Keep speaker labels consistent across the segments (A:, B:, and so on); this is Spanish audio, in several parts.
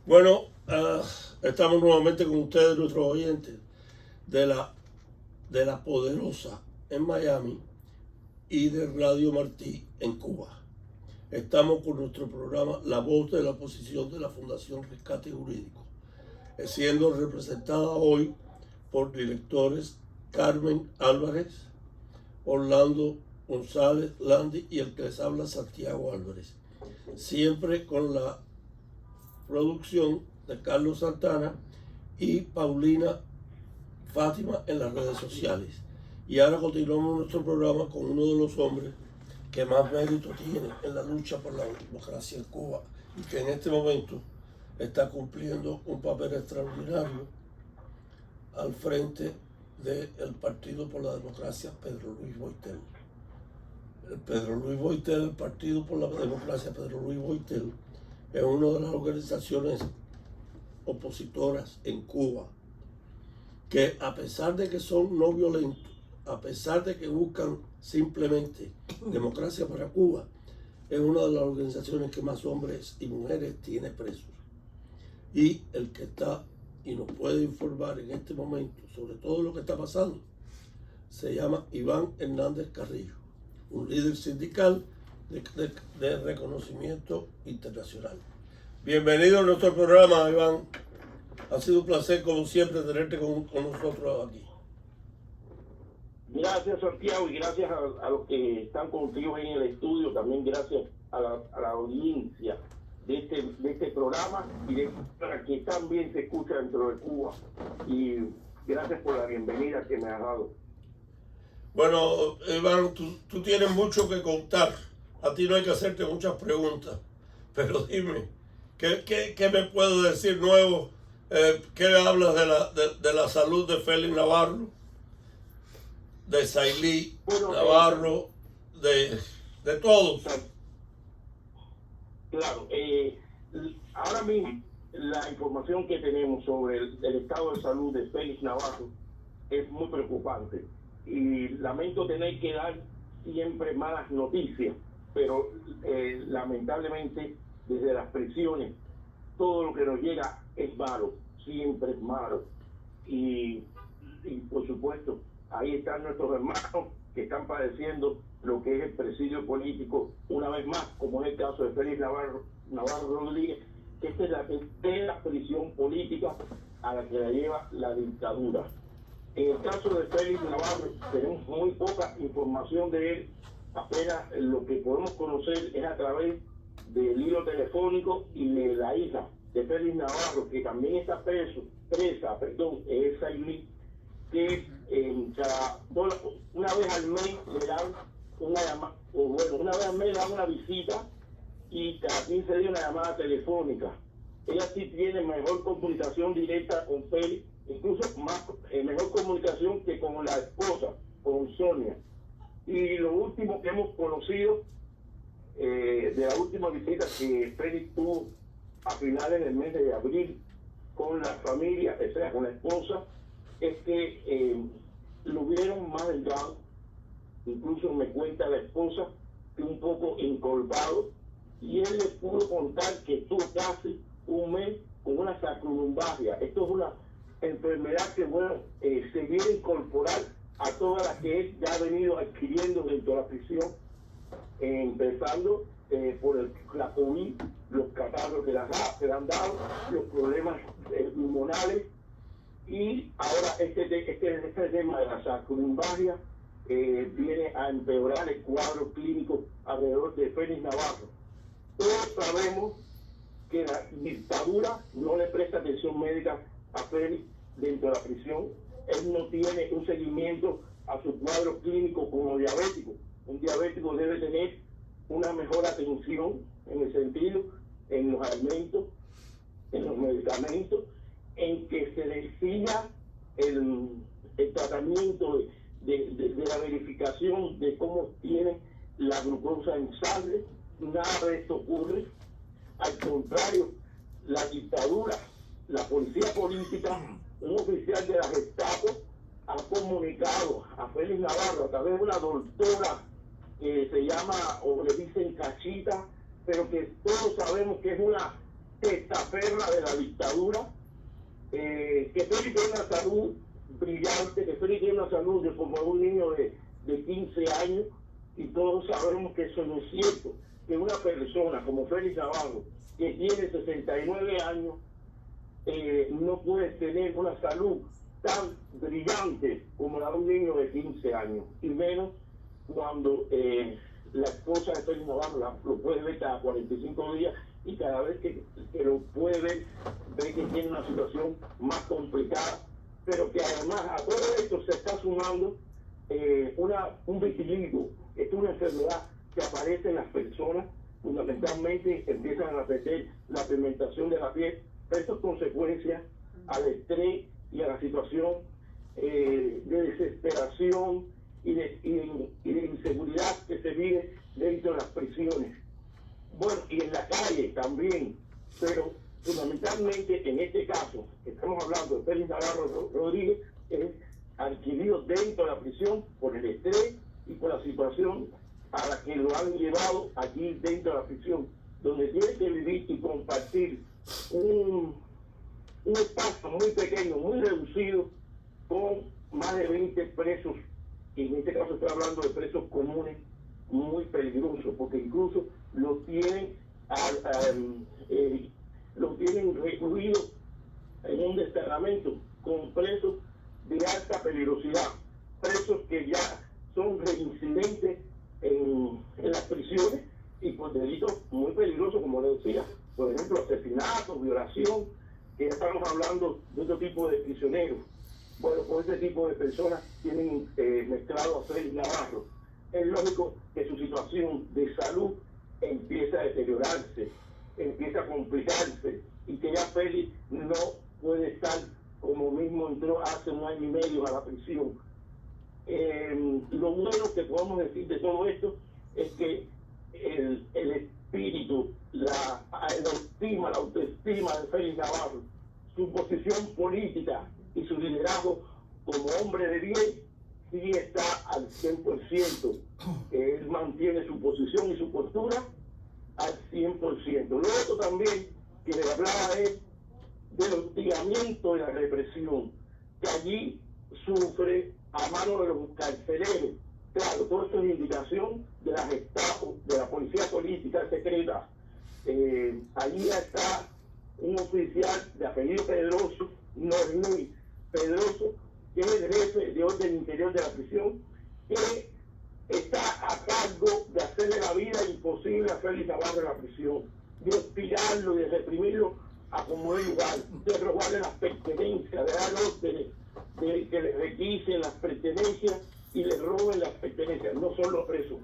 A: Bueno, estamos nuevamente con ustedes, nuestros oyentes, de la Poderosa en Miami y de Radio Martí en Cuba. Estamos con nuestro programa La Voz de la Oposición de la Fundación Rescate Jurídico, siendo representada hoy por directores Carmen Álvarez, Orlando González Landi y el que les habla Santiago Álvarez. Siempre con la producción de Carlos Santana y Paulina Fátima en las redes sociales. Y ahora continuamos nuestro programa con uno de los hombres que más mérito tiene en la lucha por la democracia en Cuba y que en este momento está cumpliendo un papel extraordinario al frente del Partido por la Democracia, Pedro Luis Boitel. El Partido por la Democracia, Pedro Luis Boitel, es una de las organizaciones opositoras en Cuba que, a pesar de que son no violentos, a pesar de que buscan simplemente democracia para Cuba, es una de las organizaciones que más hombres y mujeres tiene presos. Y el que está y nos puede informar en este momento sobre todo lo que está pasando se llama Iván Hernández Carrillo, un líder sindical de reconocimiento internacional. Bienvenido a nuestro programa, Iván. Ha sido un placer, como siempre, tenerte con nosotros aquí.
B: Gracias, Santiago, y gracias a los que están contigo en el estudio. También gracias a la audiencia de este programa y para que también se escucha dentro de Cuba. Y gracias por la bienvenida que me has dado.
A: Bueno, Iván, tú tienes mucho que contar. A ti no hay que hacerte muchas preguntas, pero dime, ¿qué me puedes decir nuevo? ¿Qué hablas de la salud de Félix Navarro, de Sailí Navarro, de todos?
B: Claro, ahora mismo la información que tenemos sobre el estado de salud de Félix Navarro es muy preocupante y lamento tener que dar siempre malas noticias, pero lamentablemente desde las prisiones todo lo que nos llega es malo, siempre es malo. Y por supuesto, ahí están nuestros hermanos que están padeciendo lo que es el presidio político, una vez más, como es el caso de Félix Navarro Rodríguez, que esta es la prisión política a la que la lleva la dictadura. En el caso de Félix Navarro, tenemos muy poca información de él, apenas lo que podemos conocer es a través del hilo telefónico y de la hija de Félix Navarro, que también está presa, es Sailí, que una vez al mes le dan una vez al mes le dan una visita y cada 15 días una llamada telefónica. Ella sí tiene mejor comunicación directa con Félix, incluso mejor comunicación que con la esposa, con Sonia. Y lo último que hemos conocido de la última visita que Félix tuvo a finales del mes de abril con la familia, o sea, con la esposa, es que lo vieron más delgado. Incluso me cuenta la esposa que un poco encorvado, y él le pudo contar que estuvo casi un mes con una sacrolumbagia. Esto es una enfermedad que, se viene a incorporar a todas las que él ya ha venido adquiriendo dentro de la prisión, empezando por la COVID, los catarros que le han dado, los problemas pulmonares, y ahora este tema de la sacrolumbagia viene a empeorar el cuadro clínico alrededor de Félix Navarro. Todos sabemos que la dictadura no le presta atención médica a Félix dentro de la prisión. Él no tiene un seguimiento a su cuadro clínico como diabético. Un diabético debe tener una mejor atención en el sentido, en los alimentos, en los medicamentos, en que se le siga el tratamiento de la verificación de cómo tiene la glucosa en sangre. Nada de esto ocurre. Al contrario, la dictadura, la policía política, un oficial de la Gestapo ha comunicado a Félix Navarro a través de una doctora que se llama, o le dicen Cachita, pero que todos sabemos que es una testaferra de la dictadura, que Félix tiene una salud brillante, que Félix tiene una salud de como un niño de 15 años, y todos sabemos que eso no es cierto, que una persona como Félix Navarro, que tiene 69 años, no puede tener una salud tan brillante como la de un niño de 15 años, y menos cuando la esposa de Félix Navarro lo puede ver cada 45 días, y cada vez que lo puede ver, ve que tiene una situación más complicada, pero que además a todo esto se está sumando un vitiligo. Es una enfermedad que aparece en las personas, fundamentalmente empiezan a perder la pigmentación de la piel. Esto es consecuencia al estrés y a la situación de desesperación y de inseguridad que se vive dentro de las prisiones. Bueno, y en la calle también, pero fundamentalmente en este caso, que estamos hablando de Félix Navarro Rodríguez, es adquirido dentro de la prisión por el estrés y por la situación a la que lo han llevado aquí dentro de la prisión, donde tiene que vivir y compartir un espacio muy pequeño, muy reducido, con más de 20 presos, y en este caso estoy hablando de presos comunes, muy peligrosos, porque incluso los tienen recluidos en un desterramiento con presos de alta peligrosidad, presos que ya son reincidentes en las prisiones y por delitos muy peligrosos, como les decía, por ejemplo, asesinato, violación, que ya estamos hablando de otro tipo de prisioneros. Bueno, pues este tipo de personas tienen mezclado a Félix Navarro. Es lógico que su situación de salud empieza a deteriorarse, empieza a complicarse, y que ya Félix no puede estar como mismo entró hace 1 año y medio a la prisión. Lo bueno que podemos decir de todo esto es que el espíritu, la autoestima de Félix Navarro, su posición política y su liderazgo como hombre de bien, sí está al 100%. Él mantiene su posición y su postura al 100%. Lo otro también que le hablaba es del hostigamiento y la represión que allí sufre a mano de los carceleros. Claro, todo esto es indicación de la Gestapo, de la policía política secreta. Allí está un oficial de apellido Pedroso, Nornui Pedroso, que es el jefe de orden interior de la prisión, que está a cargo de hacerle la vida imposible a Félix Navarro en la prisión, de hostigarlo y de reprimirlo a como es lugar, de robarle las pertenencias, de dar órdenes, de que le requisen las pertenencias y le roben las pertenencias. No son los presos,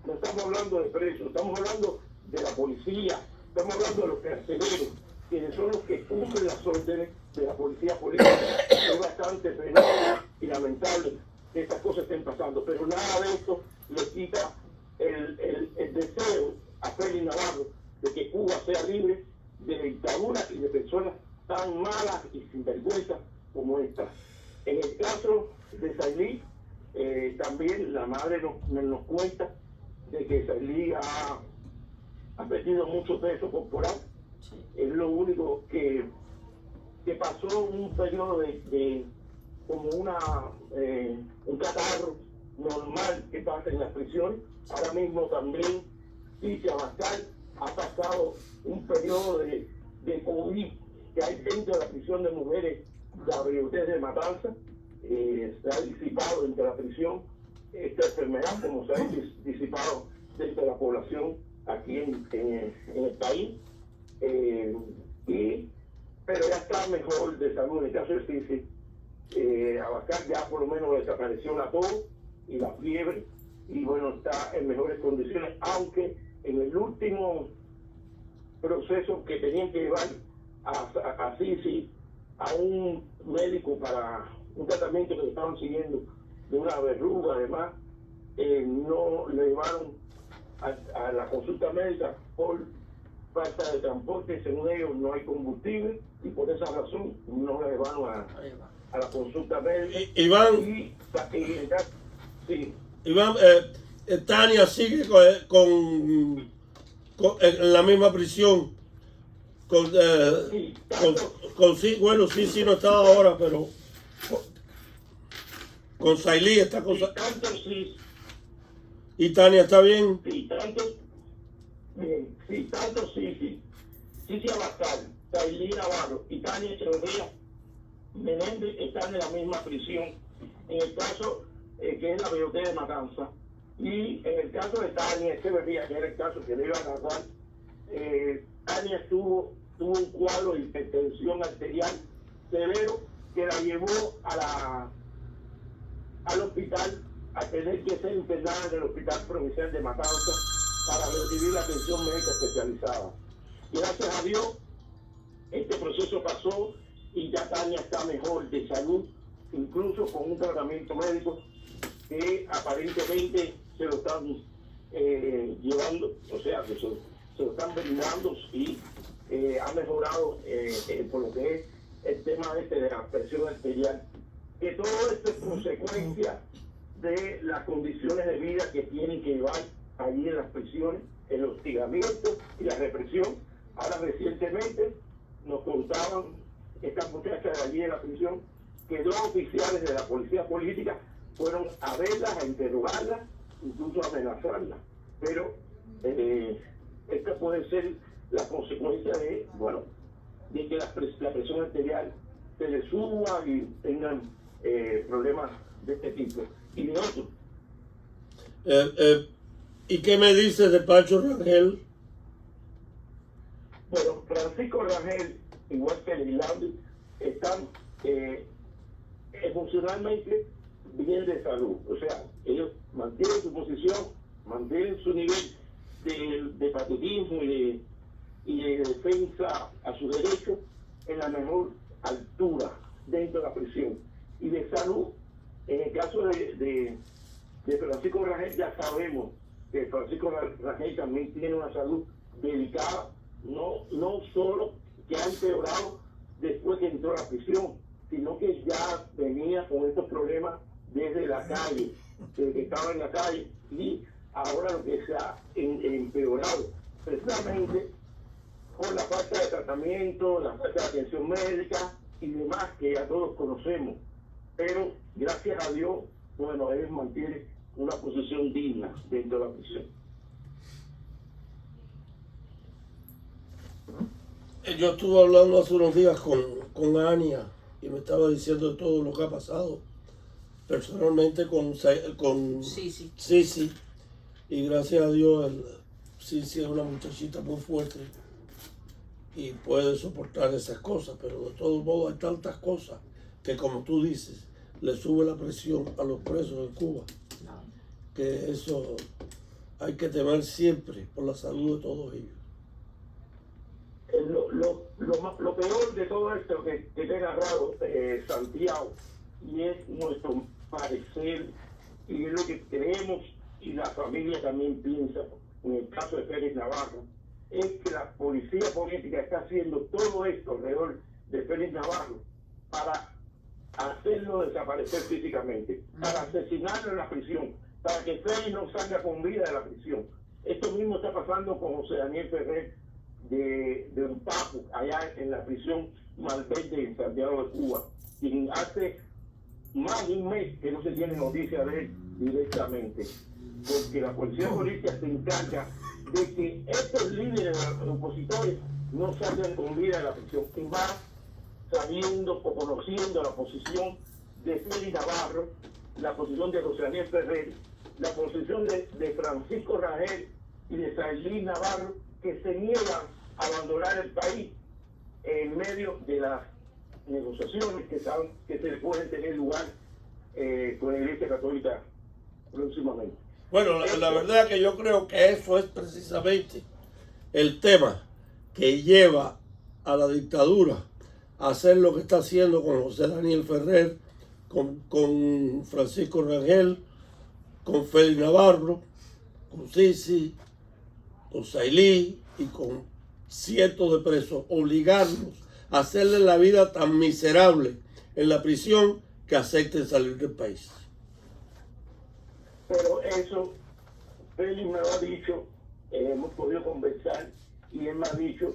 B: no estamos hablando de presos, estamos hablando de la policía, estamos hablando de los carceleros, quienes son los que cumplen las órdenes de la policía política. Es bastante penoso y lamentable que estas cosas estén pasando, pero nada de esto le quita el deseo a Félix Navarro de que Cuba sea libre de dictadura y de personas tan malas y sinvergüenza como esta. En el caso de Sailí, también la madre nos cuenta de que Sailí ha perdido mucho peso corporal. Es lo único que pasó un periodo de como un catarro normal que pasa en las prisiones. Ahora mismo también Ticia Abascal ha pasado un periodo de COVID que hay dentro de la prisión de mujeres de Matanza. Se ha disipado dentro de la prisión esta enfermedad, como se ha disipado dentro de la población aquí en el país. Pero ya está mejor de salud. En el caso de Ticia Abascal ya por lo menos desapareció la tos y la fiebre, y bueno, está en mejores condiciones, aunque en el último proceso que tenían que llevar a Sisi a un médico para un tratamiento que le estaban siguiendo de una verruga, además, no le llevaron a la consulta médica por falta de transporte. Según ellos no hay combustible y por esa razón no la llevaron a la consulta médica.
A: Iván,
B: sí.
A: Iván, Tania sigue en la misma prisión
B: Sí, tanto,
A: sí, bueno, sí, no estaba ahora, pero con Sailí está con
B: sí, tanto sí,
A: y Tania está bien.
B: sí, tanto, bien, sí, tanto sí. Cici Abascal, Sailí Navarro y Tania Echeverría Menéndez están en la misma prisión. En el caso que es la BOT de Matanza. Y en el caso de Tania Echeverría, que era el caso que le iba a agarrar, Tania tuvo un cuadro de hipertensión arterial severo que la llevó al hospital a tener que ser internada en el Hospital Provincial de Matanza para recibir la atención médica especializada. Gracias a Dios, este proceso pasó y ya Tania está mejor de salud, incluso con un tratamiento médico que aparentemente se lo están llevando, o sea, que se lo están brindando y ha mejorado por lo que es el tema de la presión arterial, que todo esto es consecuencia de las condiciones de vida que tienen que llevar allí en las prisiones, el hostigamiento y la represión. Ahora recientemente nos contaban estas muchachas de allí de la prisión que 2 oficiales de la policía política fueron a verlas, a interrogarlas, incluso a amenazarlas. Pero esta puede ser la consecuencia de, bueno, de que la presión arterial se les suba y tengan problemas de este tipo y de otros.
A: ¿Y qué me dices de Pancho Rangel?
B: Bueno, Francisco Rangel, igual que Leilandi, están emocionalmente bien de salud. O sea, ellos mantienen su posición, mantienen su nivel de patriotismo y de defensa a sus derechos en la mejor altura dentro de la prisión. Y de salud, en el caso de Francisco Rangel, ya sabemos que Francisco Rangel también tiene una salud delicada, no solo que ha empeorado después que entró a la prisión, sino que ya venía con estos problemas desde la calle, desde que estaba en la calle, y ahora lo que se ha empeorado, precisamente por la falta de tratamiento, la falta de atención médica y demás que ya todos conocemos. Pero gracias a Dios, bueno, él mantiene una posición digna dentro de la prisión.
A: Yo estuve hablando hace unos días con Ania y me estaba diciendo todo lo que ha pasado personalmente con Cici. Y gracias a Dios, Cici es una muchachita muy fuerte y puede soportar esas cosas, pero de todos modos hay tantas cosas que, como tú dices, le sube la presión a los presos en Cuba, que eso hay que temer siempre por la salud de todos ellos.
B: Lo peor de todo esto que te ha agarrado Santiago, y es nuestro parecer, y es lo que creemos, y la familia también piensa, en el caso de Félix Navarro, es que la policía política está haciendo todo esto alrededor de Félix Navarro para hacerlo desaparecer físicamente, para asesinarlo en la prisión, para que Félix no salga con vida de la prisión. Esto mismo está pasando con José Daniel Ferrer de un Papo, allá en la prisión Malverde en Santiago de Cuba, quien hace más de un mes que no se tiene noticia de él directamente, porque la policía política se encarga de que estos líderes opositores no salgan con vida de la prisión, y más sabiendo o conociendo la posición de Félix Navarro, la posición de José Daniel Ferrer, la posición de Francisco Rangel y de Sailí Navarro, que se niegan a abandonar el país en medio de las negociaciones que se pueden tener lugar con la Iglesia Católica próximamente.
A: Bueno, la verdad que yo creo que eso es precisamente el tema que lleva a la dictadura a hacer lo que está haciendo con José Daniel Ferrer, con Francisco Rangel, con Félix Navarro, con Cici, con Sailí y con cientos de presos, obligarlos a hacerle la vida tan miserable en la prisión que acepten salir del país.
B: Pero eso, Félix me lo ha dicho, hemos podido conversar y él me ha dicho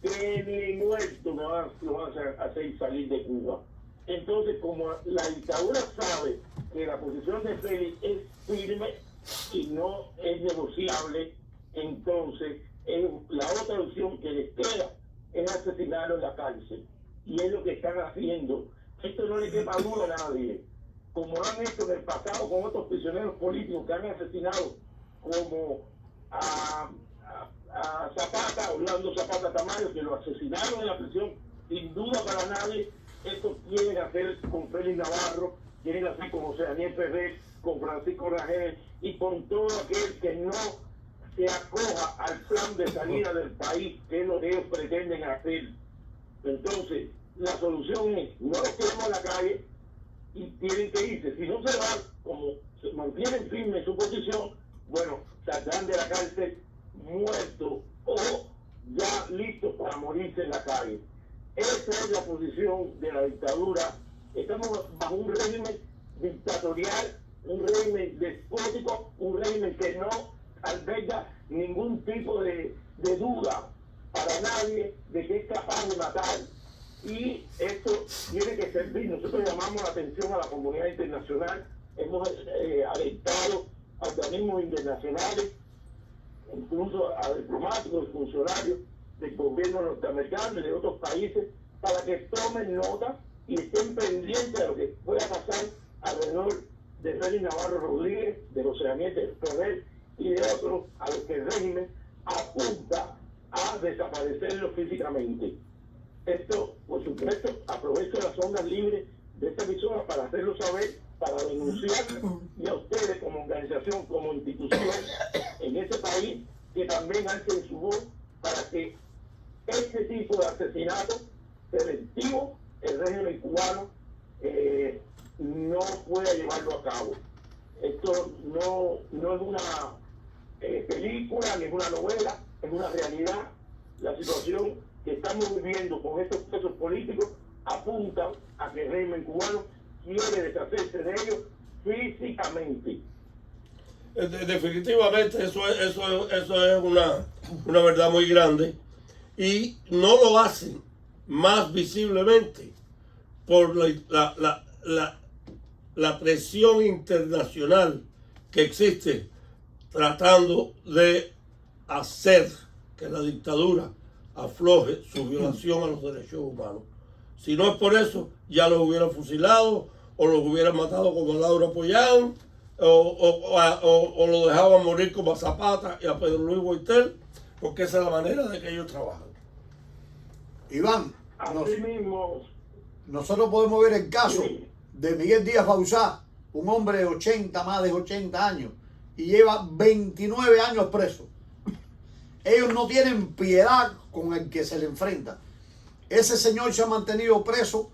B: que ni muerto lo van a hacer salir de Cuba. Entonces, como la dictadura sabe que la posición de Félix es firme y no es negociable, entonces la otra opción que les queda es asesinarlo en la cárcel. Y es lo que están haciendo. Esto no le queda duda a nadie. Como lo han hecho en el pasado con otros prisioneros políticos que han asesinado, como a Zapata, Orlando Zapata Tamayo, que lo asesinaron en la prisión, sin duda para nadie. Esto quieren hacer con Félix Navarro, quieren hacer con José Daniel Ferrer, con Francisco Rangel y con todo aquel que no se acoja al plan de salida del país, que es lo que ellos pretenden hacer. Entonces, la solución es, no los queremos en la calle y tienen que irse. Si no se van, como se mantienen firmes en su posición, bueno, saldrán de la cárcel muertos o ya listos para morirse en la calle. Esa es la posición de la dictadura. Estamos bajo un régimen dictatorial, un régimen despótico, un régimen que no alberga ningún tipo de duda para nadie de que es capaz de matar. Y esto tiene que servir. Nosotros llamamos la atención a la comunidad internacional, hemos alertado a organismos internacionales, incluso a diplomáticos y funcionarios del gobierno norteamericano y de otros países, para que tomen nota y estén pendientes de lo que pueda pasar alrededor de Félix Navarro Rodríguez, de José Daniel Ferrer y de otros a los que el régimen apunta a desaparecerlos físicamente. Esto, por supuesto, aprovecho las ondas libres de esta emisora para hacerlo saber, para denunciar, y a ustedes como organización, como institución en ese país, que también alcen su voz para que este tipo de asesinatos selectivos, el régimen cubano no pueda llevarlo a cabo. Esto no es una película, ni es una novela, es una realidad. La situación que estamos viviendo con estos presos políticos apunta a que el régimen cubano quiere deshacerse de ellos físicamente.
A: Definitivamente eso es una verdad muy grande, y no lo hacen más visiblemente por la presión internacional que existe tratando de hacer que la dictadura afloje su violación a los derechos humanos. Si no es por eso, ya los hubieran fusilado o los hubieran matado como a Laura Pollán, o lo dejaban morir como a Zapata y a Pedro Luis Boitel, porque esa es la manera de que ellos trabajan.
C: Iván,
B: mismo,
C: nosotros podemos ver el caso de Miguel Díaz Bauzá, un hombre de más de 80 años, y lleva 29 años preso. Ellos no tienen piedad con el que se le enfrenta. Ese señor se ha mantenido preso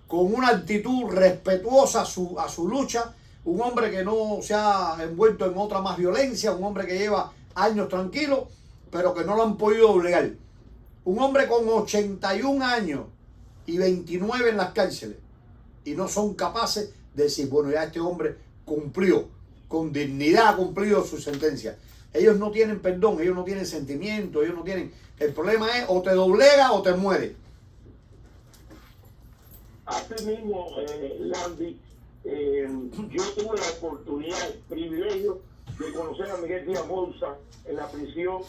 C: con una actitud respetuosa a su lucha, un hombre que no se ha envuelto en otra más violencia, un hombre que lleva años tranquilo, pero que no lo han podido doblegar. Un hombre con 81 años y 29 en las cárceles, y no son capaces de decir, bueno, ya este hombre cumplió, con dignidad ha cumplido su sentencia. Ellos no tienen perdón, ellos no tienen sentimiento, ellos no tienen... El problema es o te doblega o te muere.
B: Así mismo, Landy, yo tuve la oportunidad, el privilegio de conocer a Miguel Díaz Bauzá en la prisión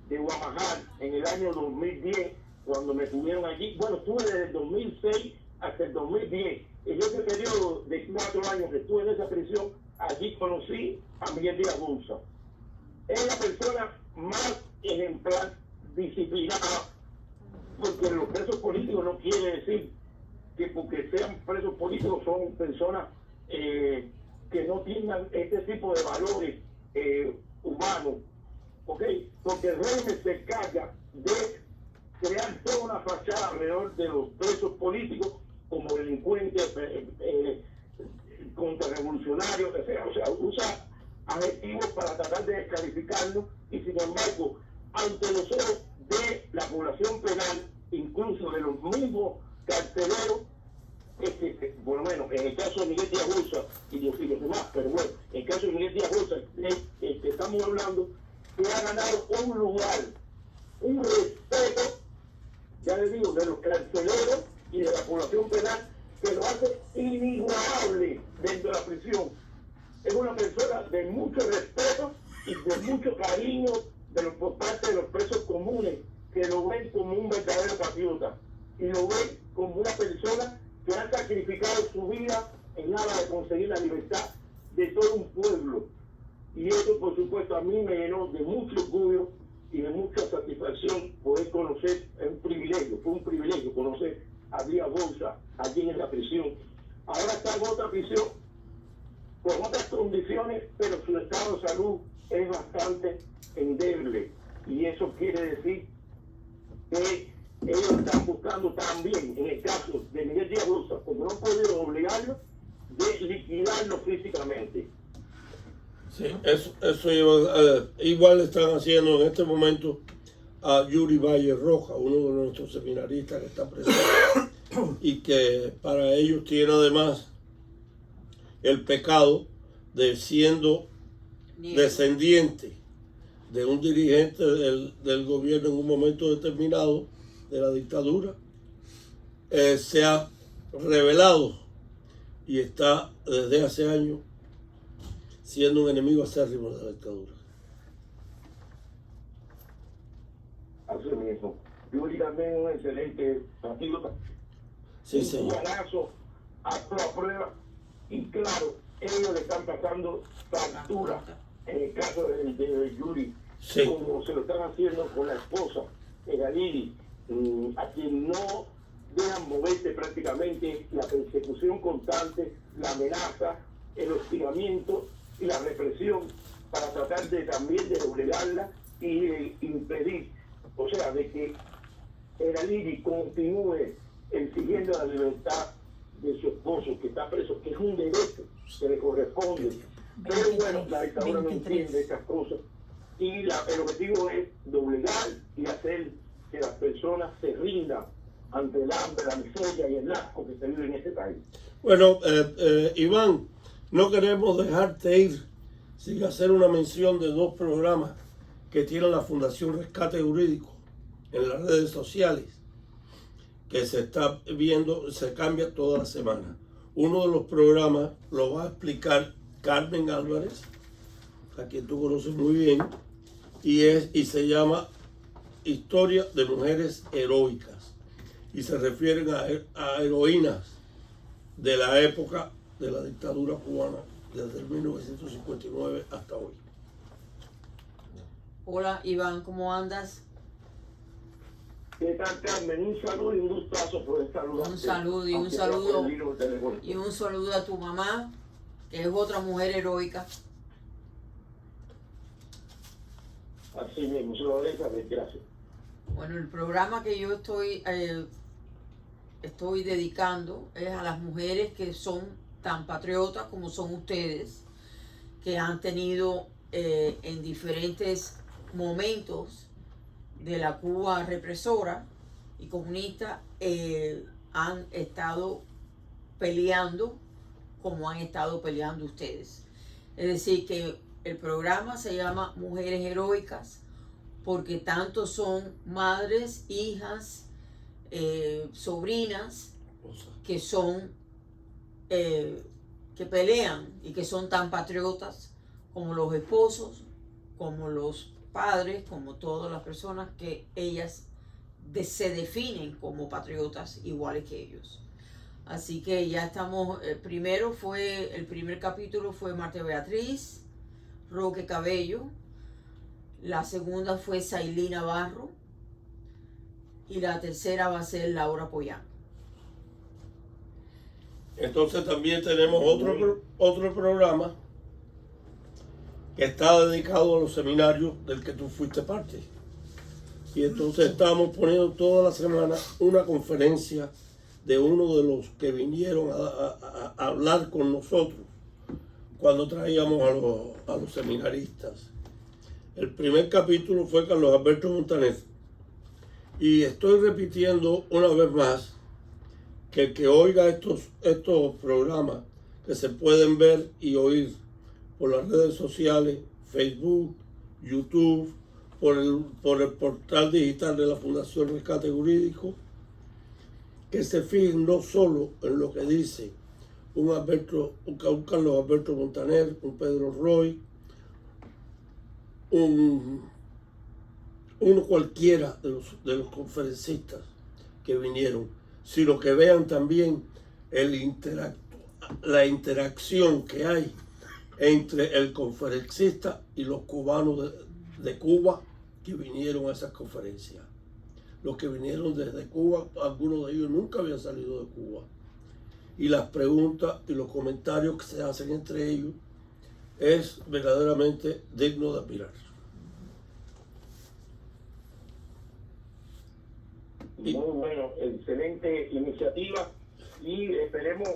B: de Guamajal en el año 2010, cuando me tuvieron allí. Bueno, estuve desde el 2006 hasta el 2010. En ese periodo de 4 años que estuve en esa prisión, allí conocí a Miguel Díaz Bauzá. Es la persona más ejemplar, disciplinada, porque los presos políticos no quiere decir que porque sean presos políticos son personas que no tengan este tipo de valores humanos, ¿ok? Porque el régimen se encarga de crear toda una fachada alrededor de los presos políticos como delincuentes, contrarrevolucionarios, o sea, usa adjetivos para tratar de descalificarlos, y sin embargo, ante los ojos de la población penal, incluso de los mismos carceleros, por lo menos en el caso de Miguel Díaz Bauzá y los demás, pero bueno, en el caso de Miguel Díaz Bauzá, que estamos hablando, que ha ganado un lugar, un respeto amigo de los carceleros y de la población penal, que lo hace inigualable dentro de la prisión. Es una persona de mucho respeto y de mucho cariño por parte de los presos comunes, que lo ven como un verdadero patriota y lo ven como una persona que ha sacrificado su vida en aras de conseguir la libertad de todo un pueblo. Y eso, por supuesto, a mí me llenó de mucho orgullo y de mucha satisfacción poder conocer. Es un privilegio, fue un privilegio conocer a Díaz Bolsa allí en la prisión. Ahora está en otra prisión con otras condiciones, pero su estado de salud es bastante endeble, y eso quiere decir que ellos están buscando también, en el caso de Miguel Díaz Bolsa, como no han podido obligarlo, de liquidarlo físicamente.
A: Sí, eso igual están haciendo en este momento a Yuri Valle Roja, uno de nuestros seminaristas que está presente, y que para ellos tiene además el pecado de siendo descendiente de un dirigente del gobierno en un momento determinado de la dictadura, se ha revelado y está desde hace años siendo un enemigo acérrimo de la dictadura.
B: Así mismo. Yuri también es un excelente patriota.
A: Sí,
B: un
A: señor.
B: cubanazo a toda prueba, y claro, ellos le están pasando factura en el caso de Yuri,
A: Sí.
B: como se lo están haciendo con la esposa, Eraliri, a quien no dejan moverse prácticamente, la persecución constante, la amenaza, el hostigamiento y la represión para tratar de también de doblegarla y de impedir, o sea, de que Eraliri continúe exigiendo la libertad de su esposo, que está preso, que es un derecho que le corresponde. Pero bueno, la dictadura no entiende estas cosas, y el objetivo es doblegar y hacer que las personas se rindan ante el hambre, la miseria y el asco que se vive en este país.
A: Bueno, Iván, no queremos dejarte ir sin hacer una mención de dos programas que tiene la Fundación Rescate Jurídico en las redes sociales, que se está viendo, se cambia toda la semana. Uno de los programas lo va a explicar Carmen Álvarez, a quien tú conoces muy bien, y se llama Historia de Mujeres Heroicas, y se refieren a heroínas de la época de la dictadura cubana, desde el 1959 hasta hoy.
D: Hola Iván, ¿cómo andas?
B: ¿Qué tal, Carmen? Un saludo y un gustazo por saludarte.
D: Un saludo y un
B: aunque sea
D: saludo
B: por el hilo telefónico.
D: y un saludo a tu mamá, que es otra mujer heroica.
B: Así mismo, se lo dejo, gracias.
D: Bueno, el programa que yo estoy dedicando es a las mujeres que son tan patriotas como son ustedes, que han tenido en diferentes momentos de la Cuba represora y comunista, han estado peleando como han estado peleando ustedes. Es decir, que el programa se llama Mujeres Heroicas porque tanto son madres, hijas, sobrinas que son que pelean y que son tan patriotas como los esposos, como los padres, como todas las personas que ellas se definen como patriotas iguales que ellos. Así que ya estamos, el primer capítulo fue Marta Beatriz Roque Cabello, la segunda fue Sailí Navarro y la tercera va a ser Laura Pollán.
A: Entonces también tenemos otro programa que está dedicado a los seminarios del que tú fuiste parte. Y entonces estamos poniendo toda la semana una conferencia de uno de los que vinieron a hablar con nosotros cuando traíamos a los seminaristas. El primer capítulo fue Carlos Alberto Montaner. Y estoy repitiendo una vez más que el que oiga estos programas que se pueden ver y oír por las redes sociales, Facebook, YouTube, por el portal digital de la Fundación Rescate Jurídico, que se fijen no solo en lo que dice un Carlos Alberto Montaner, un Pedro Roy, uno cualquiera de los conferencistas que vinieron, sino que vean también la interacción que hay entre el conferencista y los cubanos de Cuba que vinieron a esas conferencias. Los que vinieron desde Cuba, algunos de ellos nunca habían salido de Cuba. Y las preguntas y los comentarios que se hacen entre ellos es verdaderamente digno de admirar.
B: Muy bueno, excelente iniciativa y esperemos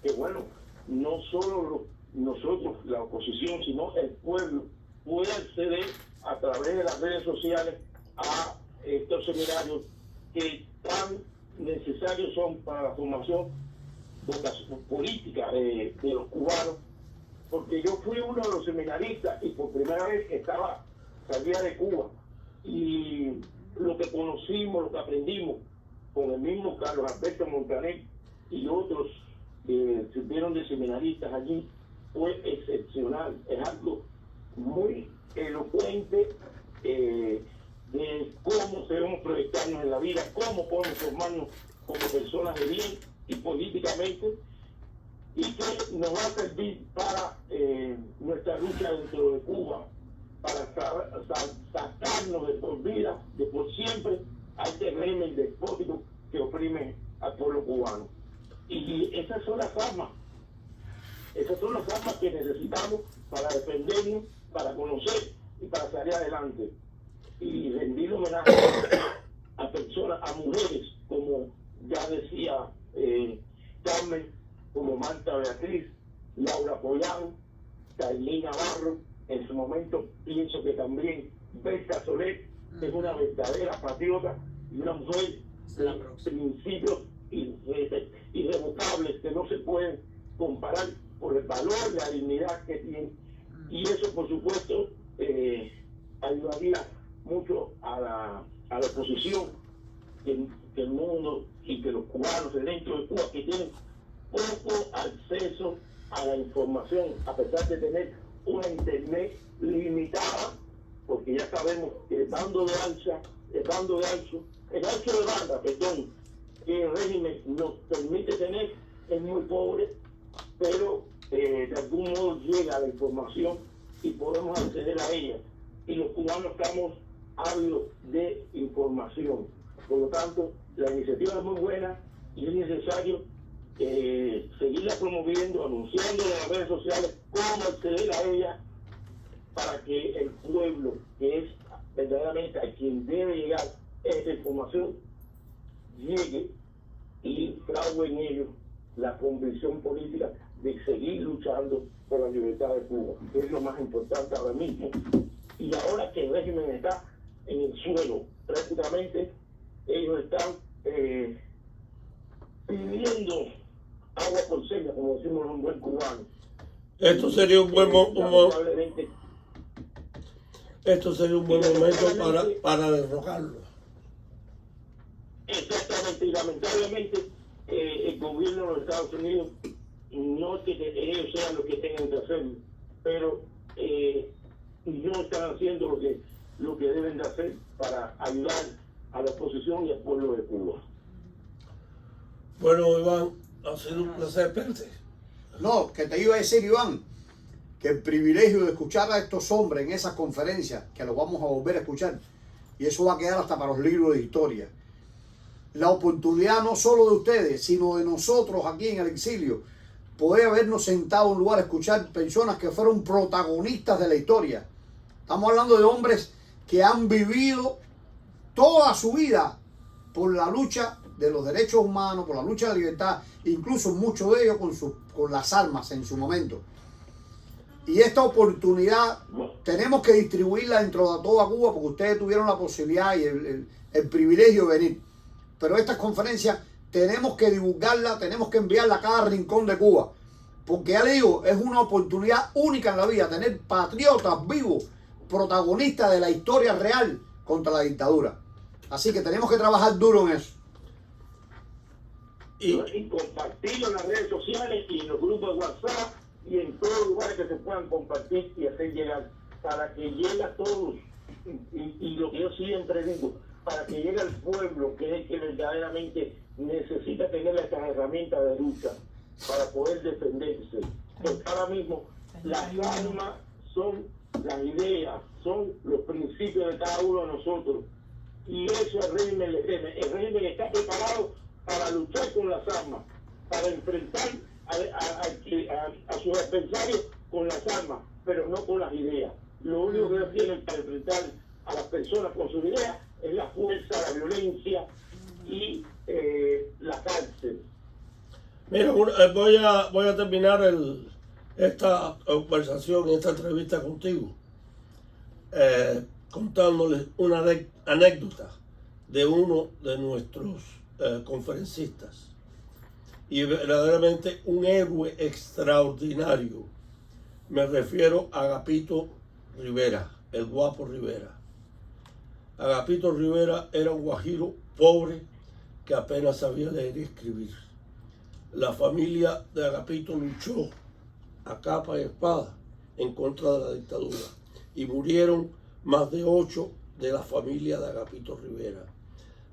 B: que, bueno, no solo nosotros, la oposición, sino el pueblo pueda acceder a través de las redes sociales a estos seminarios que tan necesarios son para la formación de la política de los cubanos, porque yo fui uno de los seminaristas y por primera vez salía de Cuba, y lo que conocimos, lo que aprendimos con el mismo Carlos Alberto Montaner y otros que sirvieron de seminaristas allí fue excepcional. Es algo muy elocuente de cómo debemos proyectarnos en la vida, cómo podemos formarnos como personas de bien y políticamente, y que nos va a servir para nuestra lucha dentro de Cuba, para sacarnos de por vida, de por siempre, a este régimen despótico que oprime al pueblo cubano. Y esas son las armas que necesitamos para defendernos, para conocer y para salir adelante. Y rendir homenaje a personas, a mujeres, como ya decía Carmen, como Marta Beatriz, Laura Pollán, Tailín Navarro. En su momento pienso que también Berta Soler es una verdadera patriota y una mujer de principios irrevocables que no se pueden comparar por el valor y la dignidad que tiene. Y eso, por supuesto, ayudaría mucho a la oposición, que el mundo y que los cubanos dentro de Cuba, que tienen poco acceso a la información, a pesar de tener una internet limitada, porque ya sabemos que el ancho de banda, que el régimen nos permite tener es muy pobre, pero de algún modo llega la información y podemos acceder a ella. Y los cubanos estamos ávidos de información. Por lo tanto, la iniciativa es muy buena y es necesario seguirla promoviendo, anunciando en las redes sociales cómo acceder a ella, para que el pueblo, que es verdaderamente a quien debe llegar esta información, llegue y fragüe en ellos la convicción política de seguir luchando por la libertad de Cuba, que es lo más importante ahora mismo. Y ahora que el régimen está en el suelo, prácticamente ellos están pidiendo agua por señas, como decimos en un buen cubano.
A: Esto sería un buen momento para derrocarlo.
B: Exactamente, y lamentablemente el gobierno de los Estados Unidos no es que ellos sean los que tengan que hacer, pero no están haciendo lo que deben de hacer para ayudar a la oposición y al pueblo de Cuba.
A: Bueno, Iván, ha sido un placer verte.
C: No, que te iba a decir, Iván, que el privilegio de escuchar a estos hombres en esas conferencias, que los vamos a volver a escuchar, y eso va a quedar hasta para los libros de historia. La oportunidad no solo de ustedes, sino de nosotros aquí en el exilio, poder habernos sentado en un lugar a escuchar personas que fueron protagonistas de la historia. Estamos hablando de hombres que han vivido toda su vida por la lucha de los derechos humanos, por la lucha de la libertad, incluso muchos de ellos con las armas en su momento. Y esta oportunidad tenemos que distribuirla dentro de toda Cuba, porque ustedes tuvieron la posibilidad y el privilegio de venir. Pero estas conferencias tenemos que divulgarla, tenemos que enviarla a cada rincón de Cuba. Porque ya le digo, es una oportunidad única en la vida, tener patriotas vivos, protagonistas de la historia real contra la dictadura. Así que tenemos que trabajar duro en eso.
B: y compartirlo en las redes sociales y en los grupos de WhatsApp y en todos los lugares que se puedan compartir y hacer llegar, para que llegue a todos, y lo que yo siempre digo, para que llegue al pueblo, que es el que verdaderamente necesita tener estas herramientas de lucha para poder defenderse. Porque ahora mismo las armas son las ideas, son los principios de cada uno de nosotros, y eso el régimen le teme. El régimen está preparado para luchar con las armas, para enfrentar a sus adversarios con las armas, pero no con las ideas. Lo único que ellos tienen para enfrentar a las personas con sus ideas es la fuerza, la violencia y la cárcel.
A: Mira, voy a terminar esta conversación, esta entrevista contigo, contándoles una anécdota de uno de nuestros conferencistas, y verdaderamente un héroe extraordinario. Me refiero a Agapito Rivera, el Guapo Rivera. Agapito Rivera era un guajiro pobre que apenas sabía leer y escribir. La familia de Agapito luchó a capa y espada en contra de la dictadura y murieron más de 8 de la familia de Agapito Rivera.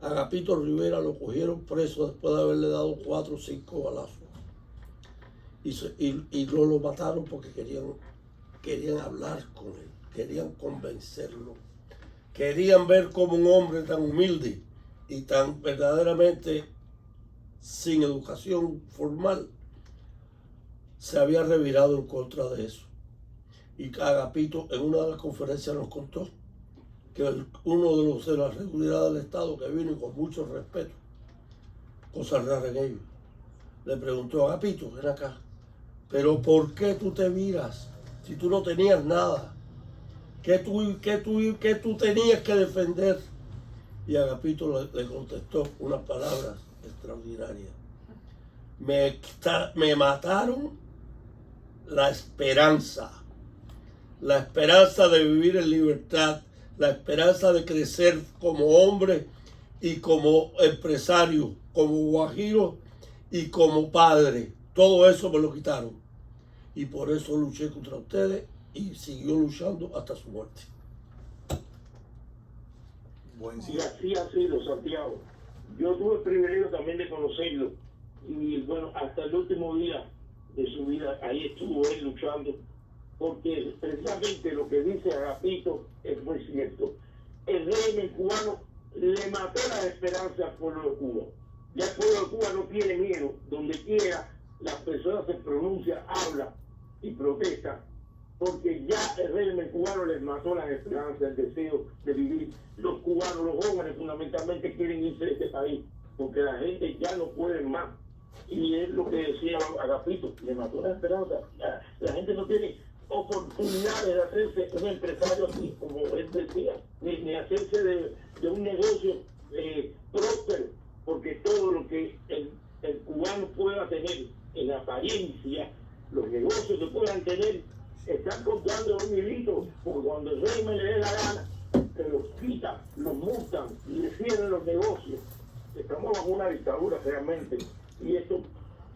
A: Agapito Rivera lo cogieron preso después de haberle dado 4 o 5 balazos y lo mataron porque querían hablar con él, querían convencerlo, querían ver como un hombre tan humilde y tan verdaderamente sin educación formal se había revirado en contra de eso. Y Agapito en una de las conferencias nos contó que uno de la seguridad del Estado, que vino y con mucho respeto, cosa rara en ellos, le preguntó: Agapito, ven acá, pero ¿por qué tú te viras si tú no tenías nada? ¿Qué tú tenías que defender? Y Agapito le contestó unas palabras extraordinarias: me mataron la esperanza de vivir en libertad, la esperanza de crecer como hombre y como empresario, como guajiro y como padre. Todo eso me lo quitaron. Y por eso luché contra ustedes y siguió luchando hasta su muerte.
C: Buen
B: Y así ha sido, Santiago. Yo tuve el privilegio también de conocerlo. Y bueno, hasta el último día de su vida, ahí estuvo él luchando. Porque precisamente lo que dice Agapito es muy cierto. El régimen cubano le mató la esperanza al pueblo de Cuba. Ya el pueblo de Cuba no tiene miedo. Donde quiera las personas se pronuncian, hablan y protestan, porque ya el régimen cubano les mató las esperanzas, el deseo de vivir. Los cubanos, los jóvenes fundamentalmente quieren irse de este país, porque la gente ya no puede más. Y es lo que decía Agapito, le mató la esperanza. La gente no tiene oportunidades de hacerse un empresario así, como él decía, ni hacerse de un negocio próspero, porque todo lo que el cubano pueda tener en apariencia, los negocios que puedan tener, están contando un hilito, porque cuando el régimen le dé la gana, se los quita, los multan y le cierran los negocios. Estamos bajo una dictadura realmente, y esto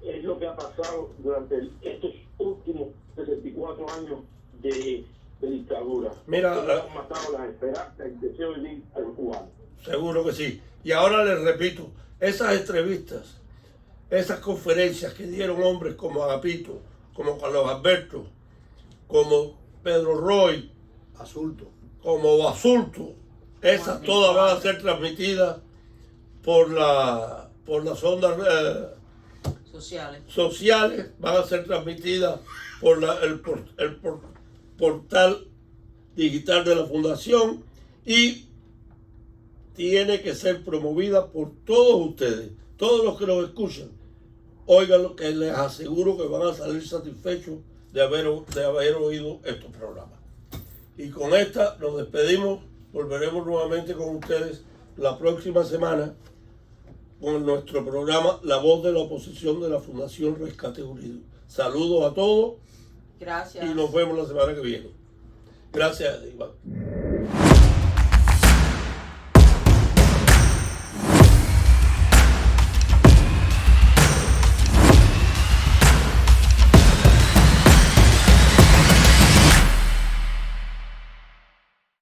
B: es lo que ha pasado durante estos últimos 64 años de dictadura.
A: Mira,
B: han matado las esperanzas, el deseo de vivir a los cubanos.
A: Seguro que sí. Y ahora les repito, esas entrevistas, esas conferencias que dieron hombres como Agapito, como Carlos Alberto, como Pedro Roy,
C: Asulto,
A: como Basulto, esas todas van a ser transmitidas por las ondas sociales, van a ser transmitidas por el portal digital de la Fundación, y tiene que ser promovida por todos ustedes, todos los que nos escuchan. Oigan, lo que les aseguro que van a salir satisfechos de haber oído estos programas. Y con esta nos despedimos. Volveremos nuevamente con ustedes la próxima semana con nuestro programa La Voz de la Oposición de la Fundación Rescate Unido. Saludos a todos.
D: Gracias.
A: Y nos vemos la semana que viene. Gracias, Iván.